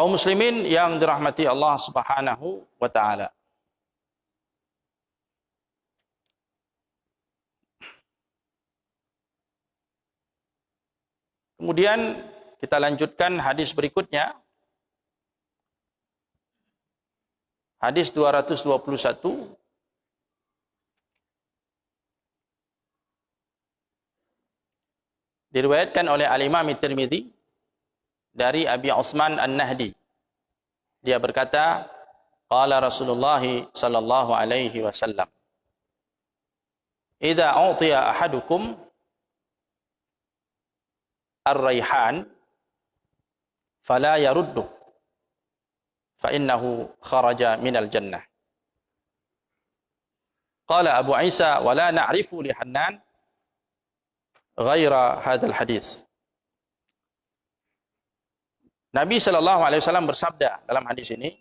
Kaum muslimin yang dirahmati Allah Subhanahu wa taala. Kemudian kita lanjutkan hadis berikutnya. Hadis 221. Diriwayatkan oleh Al-Imam Tirmidzi dari Abi Utsman An-Nahdi. Dia berkata, qala Rasulullah sallallahu alaihi wasallam, "Idza utiya ahadukum ar-raihan fala yaruddu fa innahu kharaja minal jannah." Qala Abu Isa wa la na'rifu li Hannan ghaira hadzal hadis. Nabi SAW bersabda dalam hadis ini,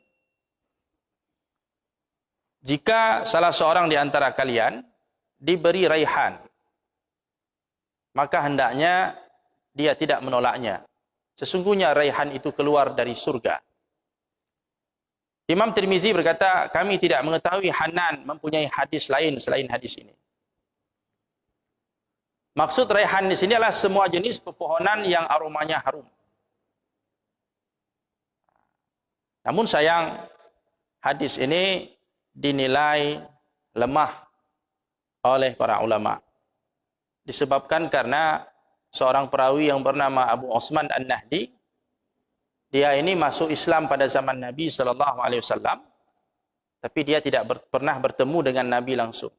jika salah seorang di antara kalian diberi raihan, maka hendaknya dia tidak menolaknya. Sesungguhnya raihan itu keluar dari surga. Imam Tirmizi berkata, kami tidak mengetahui Hanan mempunyai hadis lain selain hadis ini. Maksud raihan di sini adalah semua jenis pepohonan yang aromanya harum. Namun sayang, hadis ini dinilai lemah oleh para ulama. Disebabkan karena seorang perawi yang bernama Abu Utsman An-Nahdi, dia ini masuk Islam pada zaman Nabi SAW, tapi dia tidak pernah bertemu dengan Nabi langsung.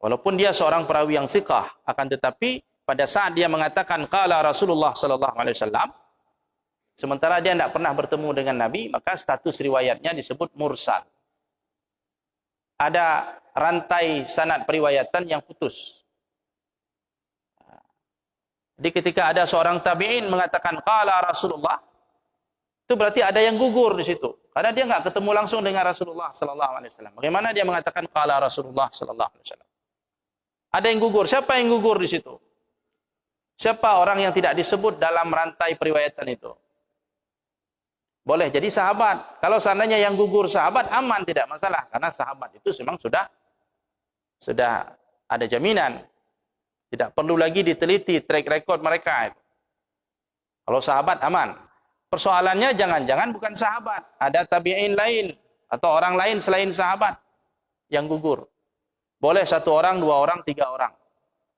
Walaupun dia seorang perawi yang thiqah, akan tetapi pada saat dia mengatakan qala Rasulullah SAW, sementara dia tidak pernah bertemu dengan Nabi, maka status riwayatnya disebut mursal. Ada rantai sanad periwayatan yang putus. Jadi ketika ada seorang tabi'in mengatakan qala Rasulullah, itu berarti ada yang gugur di situ. Karena dia enggak ketemu langsung dengan Rasulullah sallallahu alaihi wasallam. Bagaimana dia mengatakan qala Rasulullah sallallahu alaihi wasallam? Ada yang gugur. Siapa yang gugur di situ? Siapa orang yang tidak disebut dalam rantai periwayatan itu? Boleh jadi sahabat. Kalau seandainya yang gugur sahabat, aman, tidak masalah. Karena sahabat itu memang sudah ada jaminan. Tidak perlu lagi diteliti track record mereka. Kalau sahabat, aman. Persoalannya jangan-jangan bukan sahabat. Ada tabi'in lain atau orang lain selain sahabat yang gugur. Boleh 1 orang, 2 orang, 3 orang.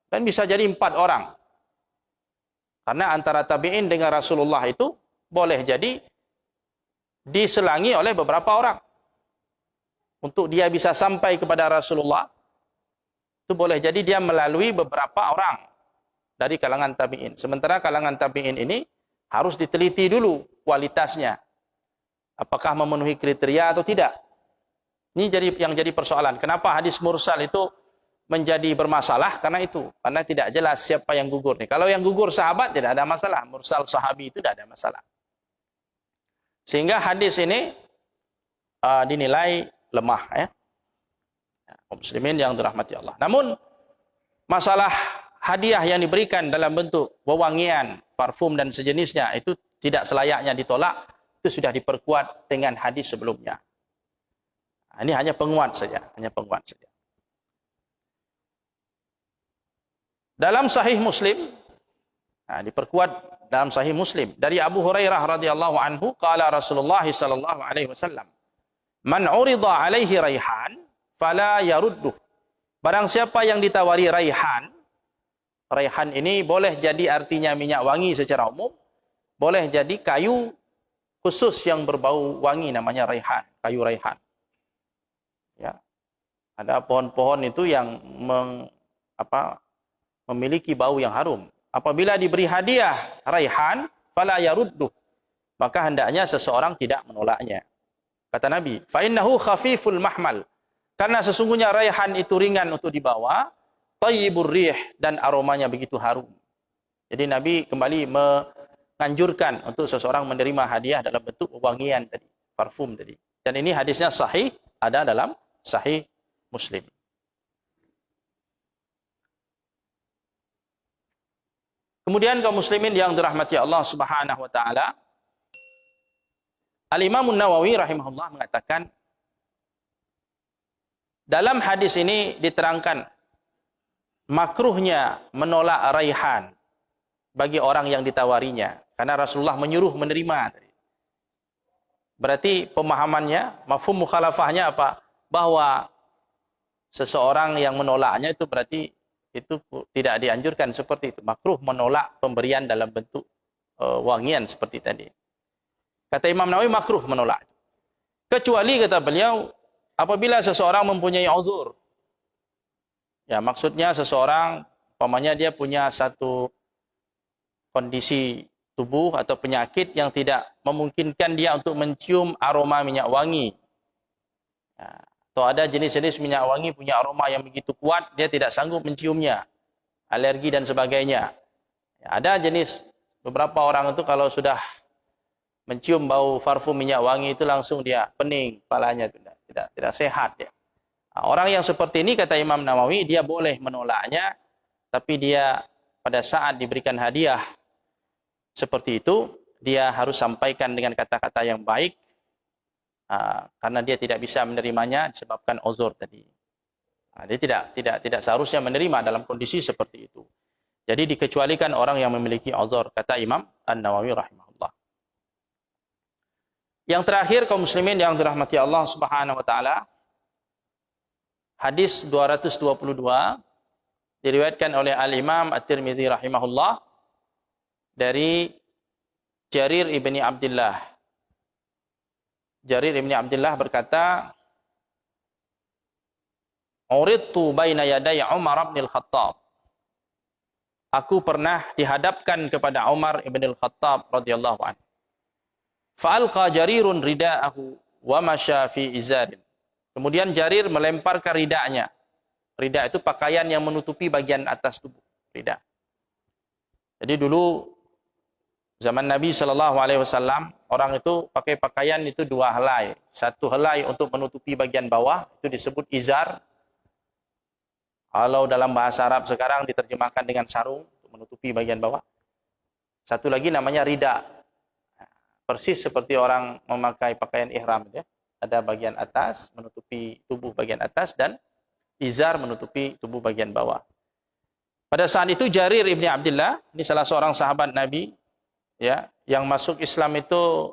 Dan bisa jadi 4 orang. Karena antara tabi'in dengan Rasulullah itu boleh jadi diselangi oleh beberapa orang. Untuk dia bisa sampai kepada Rasulullah, itu boleh jadi dia melalui beberapa orang dari kalangan tabi'in. Sementara kalangan tabi'in ini harus diteliti dulu kualitasnya. Apakah memenuhi kriteria atau tidak. Ini yang jadi persoalan. Kenapa hadis mursal itu menjadi bermasalah? Karena itu. Karena tidak jelas siapa yang gugur. Kalau yang gugur sahabat tidak ada masalah. Mursal sahabi itu tidak ada masalah. Sehingga hadis ini dinilai lemah. Ya. Muslimin yang dirahmati Allah. Namun masalah hadiah yang diberikan dalam bentuk wewangian, parfum dan sejenisnya itu tidak selayaknya ditolak. Itu sudah diperkuat dengan hadis sebelumnya. Ini hanya penguat saja. Dalam Sahih Muslim, diperkuat dalam Sahih Muslim dari Abu Hurairah radhiyallahu anhu, qala Rasulullah sallallahu alaihi wasallam, "Man 'urida 'alaihi raihan fala yarudduh." Barang siapa yang ditawari raihan, raihan ini boleh jadi artinya minyak wangi secara umum, boleh jadi kayu khusus yang berbau wangi namanya raihan, kayu raihan. Ya. Ada pohon-pohon itu yang memiliki bau yang harum. Apabila diberi hadiah raihan, fala yarudduh, maka hendaknya seseorang tidak menolaknya. Kata Nabi, fa innahu khafiful mahmal. Karena sesungguhnya raihan itu ringan untuk dibawa, thayyibur rih, dan aromanya begitu harum. Jadi Nabi kembali menganjurkan untuk seseorang menerima hadiah dalam bentuk wangian tadi, parfum tadi. Dan ini hadisnya sahih, ada dalam Sahih Muslim. Kemudian kaum muslimin yang dirahmati Allah Subhanahu wa taala, Al-Imam Nawawi rahimahullah mengatakan, dalam hadis ini diterangkan makruhnya menolak raihan bagi orang yang ditawarinya. Karena Rasulullah menyuruh menerima. Berarti pemahamannya, mafhum mukhalafahnya apa? Bahwa seseorang yang menolaknya itu berarti itu tidak dianjurkan seperti itu. Makruh menolak pemberian dalam bentuk wangian seperti tadi. Kata Imam Nawawi, makruh menolak. Kecuali, kata beliau, apabila seseorang mempunyai uzur. Ya, maksudnya seseorang, umpamanya dia punya satu kondisi tubuh atau penyakit yang tidak memungkinkan dia untuk mencium aroma minyak wangi. Ya, atau ada jenis-jenis minyak wangi punya aroma yang begitu kuat, dia tidak sanggup menciumnya. Alergi dan sebagainya. Ya, ada jenis, beberapa orang itu kalau sudah mencium bau parfum minyak wangi itu langsung dia pening, kepalanya tidak sehat ya. Nah, orang yang seperti ini, kata Imam Nawawi, dia boleh menolaknya, tapi dia pada saat diberikan hadiah seperti itu, dia harus sampaikan dengan kata-kata yang baik, karena dia tidak bisa menerimanya disebabkan uzur tadi. Nah, dia tidak seharusnya menerima dalam kondisi seperti itu. Jadi dikecualikan orang yang memiliki uzur, kata Imam An-Nawawi rahimahullah. Yang terakhir, kaum muslimin yang dirahmati Allah Subhanahu wa taala, hadis 222 diriwayatkan oleh Al-Imam At-Tirmidzi rahimahullah dari Jarir ibni Abdullah. Jarir ibni Abdullah berkata, "Uridtu baina yaday Umar bin Al-Khattab." Aku pernah dihadapkan kepada Umar ibn Al-Khattab radhiyallahu anhu. Fa'alqa Jarirun rida'ahu wa masya fi izarin. Kemudian Jarir melemparkan ridanya. Rida itu pakaian yang menutupi bagian atas tubuh. Rida. Jadi dulu zaman Nabi SAW, orang itu pakai pakaian itu dua helai. Satu helai untuk menutupi bagian bawah, itu disebut izar. Kalau dalam bahasa Arab sekarang diterjemahkan dengan sarung, untuk menutupi bagian bawah. Satu lagi namanya rida. Persis seperti orang memakai pakaian ihram. Ya. Ada bagian atas, menutupi tubuh bagian atas, dan izar menutupi tubuh bagian bawah. Pada saat itu Jarir ibni Abdullah, ini salah seorang sahabat Nabi, ya, yang masuk Islam itu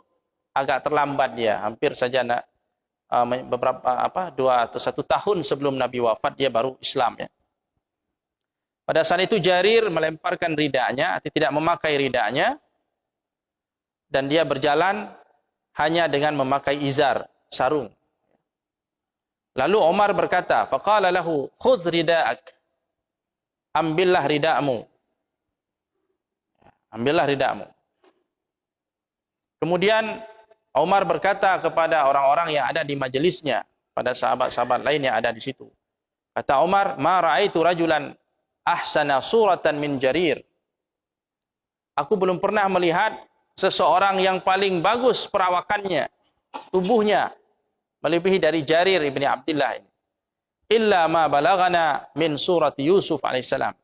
agak terlambat dia, hampir saja beberapa 2 atau 1 tahun sebelum Nabi wafat dia baru Islam ya. Pada saat itu Jarir melemparkan ridanya, atau tidak memakai ridanya, dan dia berjalan hanya dengan memakai izar, sarung. Lalu Umar berkata, faqala lahu khudh rida'ak. Ambillah rida'mu. Ambillah rida'mu. Kemudian Umar berkata kepada orang-orang yang ada di majelisnya, pada sahabat-sahabat lain yang ada di situ. Kata Umar, "Ma ra'aitu rajulan ahsana suratan min Jarir." Aku belum pernah melihat seseorang yang paling bagus perawakannya, tubuhnya, melebihi dari Jarir ibni Abdullah ini. Illa ma balagana min surat Yusuf alaihissalam.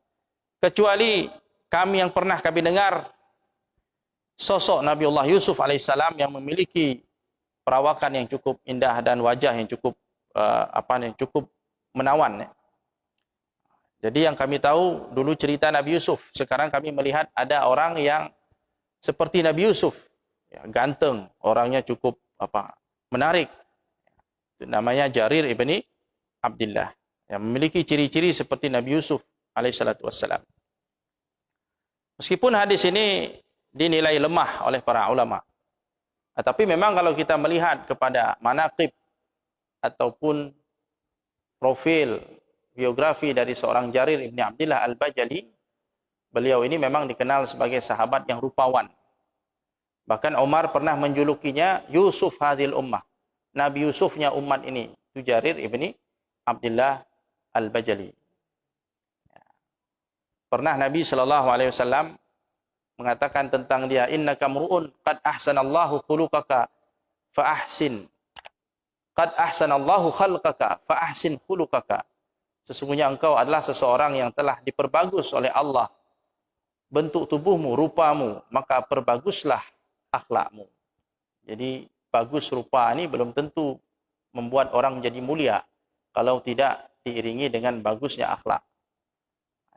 Kecuali kami yang pernah kami dengar sosok Nabiullah Yusuf alaihissalam yang memiliki perawakan yang cukup indah dan wajah yang cukup yang cukup menawan. Ya. Jadi yang kami tahu dulu cerita Nabi Yusuf. Sekarang kami melihat ada orang yang seperti Nabi Yusuf, ya, ganteng, orangnya cukup menarik. Itu namanya Jarir ibni Abdullah, yang memiliki ciri-ciri seperti Nabi Yusuf alaihissalatu wassalam. Meskipun hadis ini dinilai lemah oleh para ulama, tapi memang kalau kita melihat kepada manaqib ataupun profil biografi dari seorang Jarir ibni Abdullah al-Bajali, beliau ini memang dikenal sebagai sahabat yang rupawan. Bahkan Umar pernah menjulukinya Yusuf hadhil ummah. Nabi Yusufnya umat ini. Itu Jarir ibni Abdullah al-Bajali. Pernah Nabi SAW mengatakan tentang dia, innaka mru'un qad ahsanallahu khuluqaka fa ahsin. Qad ahsanallahu khalqaka fa ahsin khuluqaka. Sesungguhnya engkau adalah seseorang yang telah diperbagus oleh Allah bentuk tubuhmu, rupamu, maka perbaguslah akhlakmu. Jadi bagus rupa ini belum tentu membuat orang menjadi mulia kalau tidak diiringi dengan bagusnya akhlak.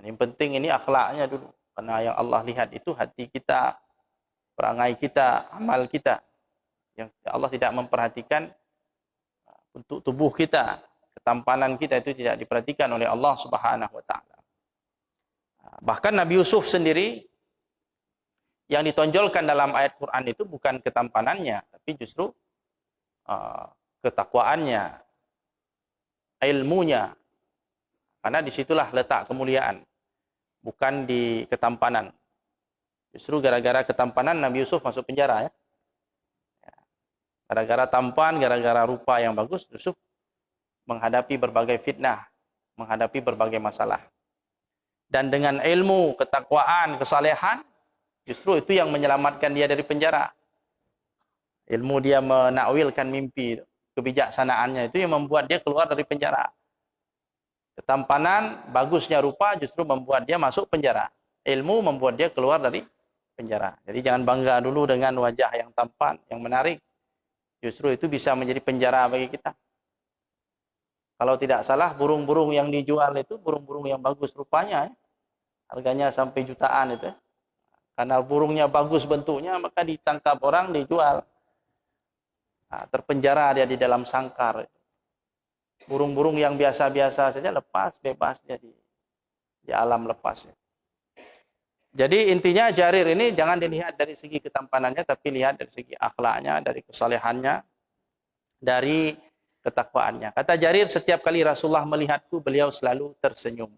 Yang penting ini akhlaknya dulu. Karena yang Allah lihat itu hati kita, perangai kita, amal kita. Yang Allah tidak memperhatikan untuk tubuh kita, ketampanan kita itu tidak diperhatikan oleh Allah Subhanahu wa taala. Bahkan Nabi Yusuf sendiri yang ditonjolkan dalam ayat Quran itu bukan ketampanannya, tapi justru ketakwaannya, ilmunya. Karena disitulah letak kemuliaan, bukan di ketampanan. Justru gara-gara ketampanan Nabi Yusuf masuk penjara. Ya. Gara-gara tampan, gara-gara rupa yang bagus, Yusuf menghadapi berbagai fitnah, menghadapi berbagai masalah. Dan dengan ilmu, ketakwaan, kesalehan, justru itu yang menyelamatkan dia dari penjara. Ilmu dia menakwilkan mimpi, kebijaksanaannya itu yang membuat dia keluar dari penjara. Ketampanan, bagusnya rupa justru membuat dia masuk penjara. Ilmu membuat dia keluar dari penjara. Jadi jangan bangga dulu dengan wajah yang tampan, yang menarik. Justru itu bisa menjadi penjara bagi kita. Kalau tidak salah, burung-burung yang dijual itu burung-burung yang bagus rupanya. Harganya sampai jutaan itu. Karena burungnya bagus bentuknya, maka ditangkap orang, dijual. Nah, terpenjara dia di dalam sangkar. Burung-burung yang biasa-biasa saja lepas, bebas dia di alam lepas. Jadi intinya Jarir ini jangan dilihat dari segi ketampanannya, tapi lihat dari segi akhlaknya, dari kesalehannya, dari ketakwaannya. Kata Jarir, setiap kali Rasulullah melihatku, beliau selalu tersenyum.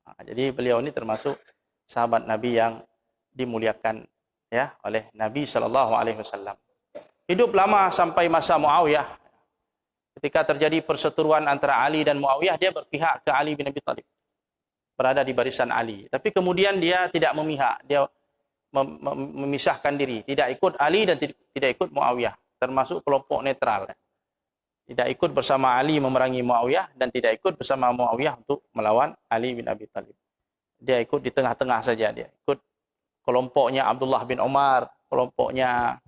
Nah, jadi beliau ini termasuk sahabat Nabi yang dimuliakan ya oleh Nabi SAW. Hidup lama sampai masa Muawiyah. Ketika terjadi perseteruan antara Ali dan Muawiyah, dia berpihak ke Ali bin Abi Thalib. Berada di barisan Ali. Tapi kemudian dia tidak memihak. Dia memisahkan diri. Tidak ikut Ali dan tidak ikut Muawiyah. Termasuk kelompok netral. Tidak ikut bersama Ali memerangi Muawiyah dan tidak ikut bersama Muawiyah untuk melawan Ali bin Abi Thalib. Dia ikut di tengah-tengah saja. Dia ikut kelompoknya Abdullah bin Umar, kelompoknya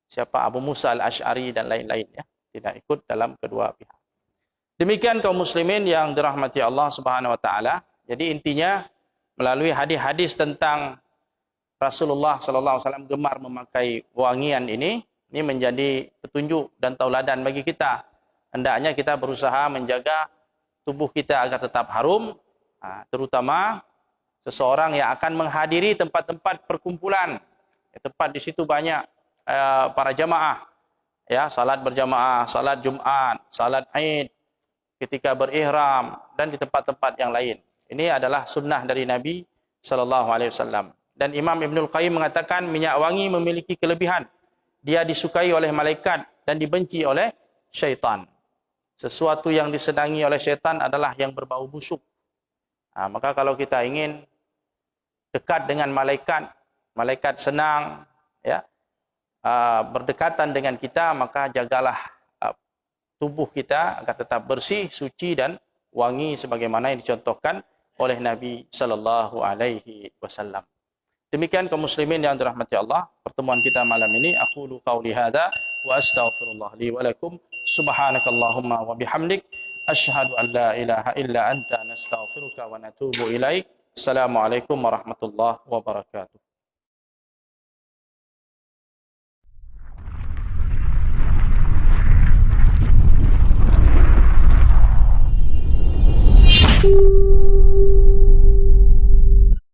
siapa Abu Musa al-Ash'ari dan lain-lain. Ya. Tidak ikut dalam kedua pihak. Demikian kaum muslimin yang dirahmati Allah Subhanahu wa taala. Jadi intinya melalui hadis-hadis tentang Rasulullah SAW gemar memakai wangian ini menjadi petunjuk dan tauladan bagi kita. Hendaknya kita berusaha menjaga tubuh kita agar tetap harum, terutama seseorang yang akan menghadiri tempat-tempat perkumpulan. Tempat di situ banyak para jamaah, ya, salat berjamaah, salat Jumat, salat Aid, ketika berihram dan di tempat-tempat yang lain. Ini adalah sunnah dari Nabi SAW. Dan Imam Ibnul Qayyim mengatakan minyak wangi memiliki kelebihan. Dia disukai oleh malaikat dan dibenci oleh syaitan. Sesuatu yang disenangi oleh syaitan adalah yang berbau busuk. Maka kalau kita ingin dekat dengan malaikat, malaikat senang, ya, berdekatan dengan kita, maka jagalah tubuh kita agar tetap bersih, suci dan wangi sebagaimana yang dicontohkan oleh Nabi sallallahu alaihi wasallam. Demikian kaum muslimin yang dirahmati Allah, pertemuan kita malam ini. Aqulu qauli hadza wa astaghfirullah li wa lakum. Subhanakallahumma wa bihamdik asyhadu an la ilaha illa anta nastaghfiruka wa natubu ilaik. Assalamualaikum warahmatullahi wabarakatuh.